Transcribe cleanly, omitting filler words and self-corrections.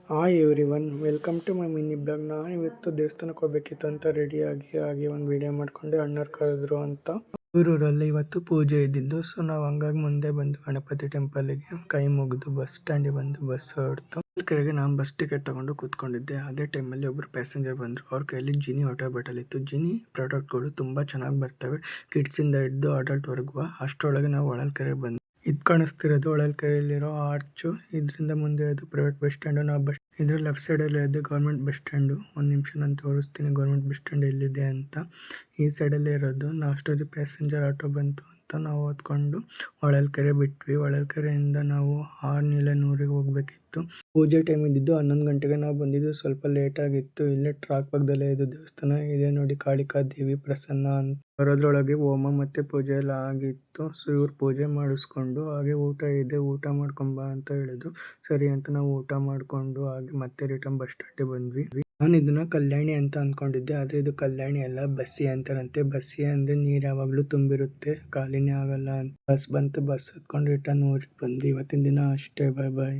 Hi everyone, welcome to my mini blog. ನಾನು ಇವತ್ತು ದೇವಸ್ಥಾನಕ್ಕೆ ಹೋಗ್ಬೇಕಿತ್ತು ಅಂತ ರೆಡಿಯಾಗಿ ಹಾಗೆ ಒಂದು ವಿಡಿಯೋ ಮಾಡ್ಕೊಂಡೆ. ಅಣ್ಣವ್ರು ಕರೆದ್ರು ಅಂತ ಊರಲ್ಲಿ ಇವತ್ತು ಪೂಜೆ ಇದ್ದಿದ್ದು. ಸೊ ನಾವು ಹಂಗಾಗಿ ಮುಂದೆ ಬಂದು ಗಣಪತಿ ಟೆಂಪಲ್ಗೆ ಕೈ ಮುಗಿದು ಬಸ್ ಸ್ಟ್ಯಾಂಡಿಗೆ ಬಂದು ಬಸ್ ಹೊರಡ್ತು. ಕೆಳಗೆ ನಾನು ಬಸ್ ಟಿಕೆಟ್ ತಗೊಂಡು ಕೂತ್ಕೊಂಡಿದ್ದೆ. ಅದೇ ಟೈಮಲ್ಲಿ ಒಬ್ಬರು ಪ್ಯಾಸೆಂಜರ್ ಬಂದರು. ಅವ್ರ ಕೈಯಲ್ಲಿ ಜಿನಿ ವಾಟರ್ ಬಾಟಲ್ ಇತ್ತು. ಜಿನಿ ಪ್ರಾಡಕ್ಟ್ಗಳು ತುಂಬ ಚೆನ್ನಾಗಿ ಬರ್ತವೆ, ಕಿಡ್ಸಿಂದ ಹಿಡಿದು ಅಡಲ್ಟ್ವರೆಗೂ. ಅಷ್ಟರೊಳಗೆ ನಾವು ಹೊಳಲ್ಕೆರೆ ಬಂದು ಇದು ಕಾಣಿಸ್ತಿರೋದು ಹೊಳಲ್ಕೆರೆಯಲ್ಲಿರೋ ಆರ್ಚು. ಇದರಿಂದ ಮುಂದೆ ಅದು ಪ್ರೈವೇಟ್ ಬಸ್ ಸ್ಟ್ಯಾಂಡು. ನಾವು ಇದ್ರ ಲೆಫ್ಟ್ ಸೈಡಲ್ಲಿ ಅದು ಗೌರ್ಮೆಂಟ್ ಬಸ್ ಸ್ಟ್ಯಾಂಡು. ಒಂದು ನಿಮಿಷ ನಾನು ತೋರಿಸ್ತೀನಿ ಗೌರ್ಮೆಂಟ್ ಬಸ್ ಸ್ಟ್ಯಾಂಡ್ ಎಲ್ಲಿದೆ ಅಂತ. ಈ ಸೈಡಲ್ಲೇ ಇರೋದು. ನಾವು ಅಷ್ಟೊಂದು ಪ್ಯಾಸೆಂಜರ್ ಆಟೋ ಬಂತು ಅಂತ ನಾವು ಓದ್ಕೊಂಡು ಹೊಳಲ್ಕೆರೆ ಬಿಟ್ವಿ. ಹೊಳಲ್ಕೆರೆಯಿಂದ ನಾವು ಆರ್ನಿಲೆನೂರಿಗೆ ಹೋಗ್ಬೇಕಿತ್ತು. ಪೂಜೆ ಟೈಮ್ ಇದ್ದಿದ್ದು 11 ಗಂಟೆಗೆ. ನಾವು ಬಂದಿದ್ದು ಸ್ವಲ್ಪ ಲೇಟ್ ಆಗಿತ್ತು. ಇಲ್ಲೇ ಟ್ರಾಕ್ ಪಕ್ಕದಲ್ಲೇ ಇದು ದೇವಸ್ಥಾನ ಇದೆ ನೋಡಿ, ಕಾಳಿಕಾ ದೇವಿ ಪ್ರಸನ್ನ ಅಂತ. ಬರೋದ್ರೊಳಗೆ ಹೋಮ ಮತ್ತೆ ಪೂಜೆ ಎಲ್ಲ ಆಗಿತ್ತು. ಸೊ ಇವ್ರು ಪೂಜೆ ಮಾಡಿಸ್ಕೊಂಡು ಹಾಗೆ ಊಟ ಇದೆ, ಊಟ ಮಾಡ್ಕೊಂಬ ಅಂತ ಹೇಳಿದ್ರು. ಸರಿ ಅಂತ ನಾವು ಊಟ ಮಾಡಿಕೊಂಡು ಹಾಗೆ ಮತ್ತೆ ರಿಟರ್ನ್ ಬಸ್ ಸ್ಟ್ಯಾಂಡಿಗೆ ಬಂದ್ವಿ. ನಾನು ಇದನ್ನ ಕಲ್ಯಾಣಿ ಅಂತ ಅಂದ್ಕೊಂಡಿದ್ದೆ, ಆದರೆ ಇದು ಕಲ್ಯಾಣಿ ಅಲ್ಲ, ಬಸ್ಸಿ ಅಂತಾರಂತೆ. ಬಸ್ಸಿ ಅಂದರೆ ನೀರು ಯಾವಾಗಲೂ ತುಂಬಿರುತ್ತೆ, ಖಾಲಿನೇ ಆಗಲ್ಲ ಅಂತ. ಬಸ್ ಬಂತು, ಬಸ್ ಹತ್ಕೊಂಡು ರಿಟರ್ನ್ ಊರಿಗೆ ಬಂದು ಇವತ್ತಿನ ದಿನ ಅಷ್ಟೇ. ಬಾಯ್ ಬಾಯ್.